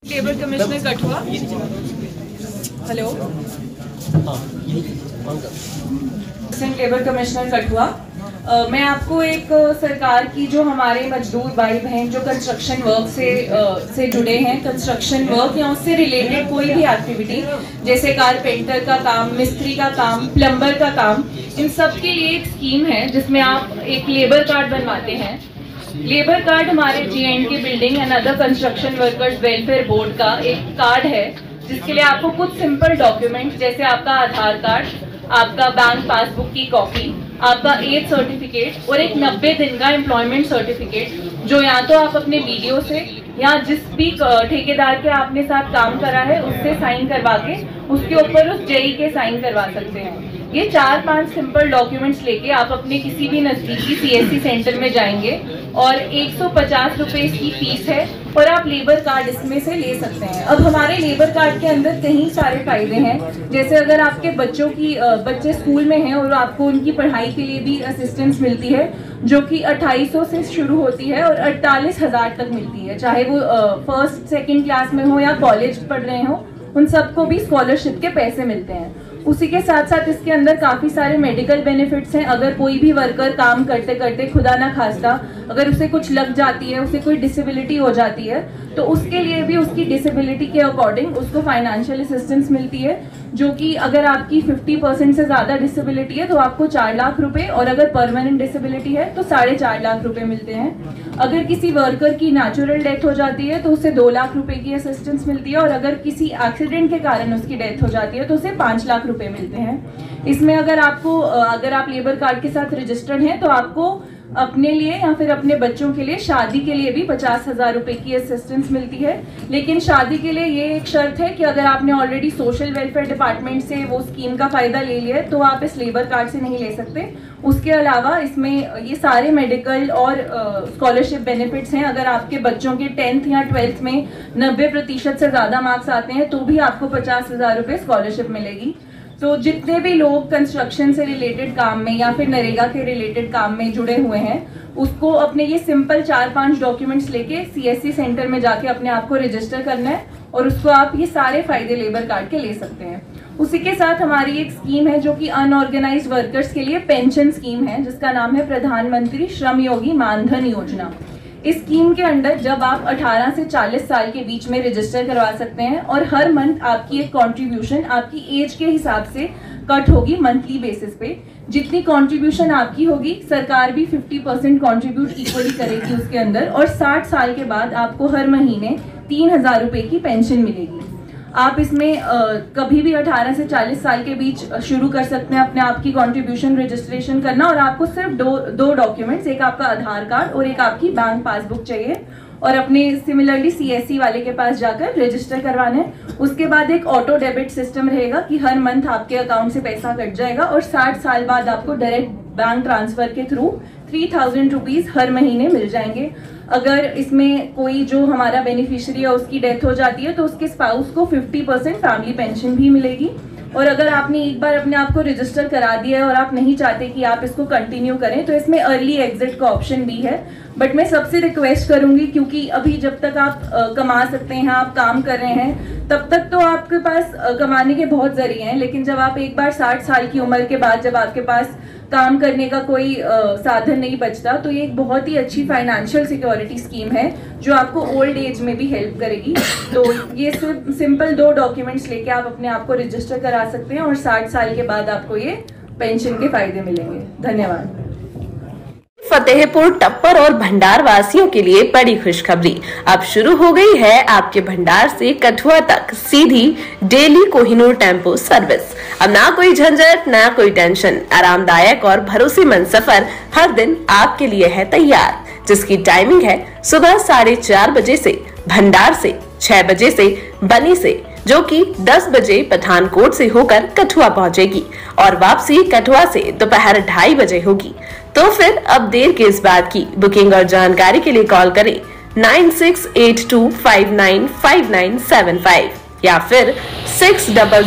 Labour commissioner Kathua. Hello, labour commissioner Kathua. मैं आपको एक सरकार की जो हमारे मजदूर भाई बहन जो कंस्ट्रक्शन वर्क से जुड़े हैं, कंस्ट्रक्शन वर्क या उससे रिलेटेड कोई भी एक्टिविटी जैसे कारपेंटर का काम, मिस्त्री का काम, प्लम्बर का काम, इन सब के लिए एक स्कीम है जिसमें आप एक लेबर कार्ड बनवाते हैं। लेबर कार्ड हमारे J&K building and other construction workers welfare board का एक कार्ड है जिसके लिए आपको कुछ सिंपल डॉक्यूमेंट जैसे आपका आधार कार्ड, आपका बैंक पासबुक की कॉपी, आपका एज सर्टिफिकेट और एक 90 दिन का एम्प्लॉयमेंट सर्टिफिकेट जो या तो आप अपने वीडियो से या जिस भी ठेकेदार के आपने साथ काम करा है उससे साइन करवा के उसके ऊपर उस जेई के साइन करवा सकते हैं। ये 4-5 सिंपल डॉक्यूमेंट्स लेके आप अपने किसी भी नजदीकी CSC सेंटर में जाएंगे और 150 रुपए इसकी फीस है और आप लेबर कार्ड इसमें से ले सकते हैं। अब हमारे लेबर कार्ड के अंदर कई सारे फायदे हैं, जैसे अगर आपके बच्चे स्कूल में हैं और आपको उनकी पढ़ाई के लिए भी असिस्टेंस मिलती है जो कि 2800 से शुरू होती है और 48,000 तक मिलती है, चाहे वो फर्स्ट सेकेंड क्लास में हो या कॉलेज पढ़ रहे हो, उन सबको भी स्कॉलरशिप के पैसे मिलते हैं। उसी के साथ साथ इसके अंदर काफ़ी सारे मेडिकल बेनिफिट्स हैं। अगर कोई भी वर्कर काम करते करते खुदा ना खास्ता अगर उसे कुछ लग जाती है, उसे कोई डिसेबिलिटी हो जाती है, तो उसके लिए भी उसकी डिसेबिलिटी के अकॉर्डिंग उसको फाइनेंशियल असिस्टेंस मिलती है, जो कि अगर आपकी 50% से ज़्यादा डिसेबिलिटी है तो आपको 4 लाख रुपए और अगर परमानेंट डिसेबिलिटी है तो 4.5 लाख रुपए मिलते हैं। अगर किसी वर्कर की नेचुरल डेथ हो जाती है तो उसे 2 लाख रुपए की असिस्टेंस मिलती है और अगर किसी एक्सीडेंट के कारण उसकी डेथ हो जाती है तो उसे 5 लाख रुपए मिलते हैं। इसमें अगर आप लेबर कार्ड के साथ रजिस्टर्ड हैं तो आपको अपने लिए या फिर अपने बच्चों के लिए शादी के लिए भी 50,000 रुपए की असिस्टेंस मिलती है। लेकिन शादी के लिए ये एक शर्त है कि अगर आपने ऑलरेडी सोशल वेलफेयर डिपार्टमेंट से वो स्कीम का फायदा ले लिया है तो आप इस लेबर कार्ड से नहीं ले सकते। उसके अलावा इसमें ये सारे मेडिकल और स्कॉलरशिप बेनिफिट्स हैं। अगर आपके बच्चों के 10th या 12th में 90% से ज़्यादा मार्क्स आते हैं तो भी आपको 50,000 रुपये स्कॉलरशिप मिलेगी। तो जितने भी लोग कंस्ट्रक्शन से रिलेटेड काम में या फिर नरेगा के रिलेटेड काम में जुड़े हुए हैं उसको अपने ये सिंपल 4-5 डॉक्यूमेंट्स लेके CSC सेंटर में जाके अपने आप को रजिस्टर करना है और उसको आप ये सारे फायदे लेबर कार्ड के ले सकते हैं। उसी के साथ हमारी एक स्कीम है जो कि अनऑर्गेनाइज्ड वर्कर्स के लिए पेंशन स्कीम है जिसका नाम है प्रधानमंत्री श्रम योगी मानधन योजना। इस स्कीम के अंडर जब आप 18 से 40 साल के बीच में रजिस्टर करवा सकते हैं और हर मंथ आपकी एक कंट्रीब्यूशन आपकी एज के हिसाब से कट होगी मंथली बेसिस पे। जितनी कंट्रीब्यूशन आपकी होगी सरकार भी 50% कंट्रीब्यूट इक्वली करेगी उसके अंदर और 60 साल के बाद आपको हर महीने 3,000 रुपए की पेंशन मिलेगी। आप इसमें कभी भी 18 से 40 साल के बीच शुरू कर सकते हैं अपने आप की कंट्रीब्यूशन रजिस्ट्रेशन करना और आपको सिर्फ दो डॉक्यूमेंट्स, एक आपका आधार कार्ड और एक आपकी बैंक पासबुक चाहिए और अपने सिमिलरली CSC वाले के पास जाकर रजिस्टर करवाना है। उसके बाद एक ऑटो डेबिट सिस्टम रहेगा कि हर मंथ आपके अकाउंट से पैसा कट जाएगा और 60 साल बाद आपको डायरेक्ट बैंक ट्रांसफर के थ्रू 3,000 रुपीज़ हर महीने मिल जाएंगे। अगर इसमें कोई जो हमारा बेनिफिशियरी है उसकी डेथ हो जाती है तो उसके स्पाउस को 50% फैमिली पेंशन भी मिलेगी। और अगर आपने एक बार अपने आप को रजिस्टर करा दिया है और आप नहीं चाहते कि आप इसको कंटिन्यू करें तो इसमें अर्ली एग्जिट का ऑप्शन भी है। बट मैं सबसे रिक्वेस्ट करूंगी क्योंकि अभी जब तक आप कमा सकते हैं, आप काम कर रहे हैं, तब तक तो आपके पास कमाने के बहुत जरिए हैं, लेकिन जब आप एक बार 60 साल की उम्र के बाद जब आपके पास काम करने का कोई साधन नहीं बचता तो ये एक बहुत ही अच्छी फाइनेंशियल सिक्योरिटी स्कीम है जो आपको ओल्ड एज में भी हेल्प करेगी। तो ये सिंपल 2 डॉक्यूमेंट्स लेके आप अपने आप को रजिस्टर करा सकते हैं और 60 साल के बाद आपको ये पेंशन के फायदे मिलेंगे। धन्यवाद। फतेहपुर, टप्पर और भंडार वासियों के लिए बड़ी खुशखबरी। अब शुरू हो गई है आपके भंडार से कठुआ तक सीधी डेली कोहिनूर टेम्पो सर्विस। अब ना कोई झंझट, ना कोई टेंशन, आरामदायक और भरोसेमंद सफर हर दिन आपके लिए है तैयार, जिसकी टाइमिंग है सुबह 4:30 बजे से भंडार से, 6 बजे से बनी से, जो कि 10 बजे पठानकोट से होकर कठुआ पहुंचेगी और वापसी कठुआ से दोपहर 2:30 बजे होगी। तो फिर अब देर किस बात की? बुकिंग और जानकारी के लिए कॉल करें 9682595975 या फिर 600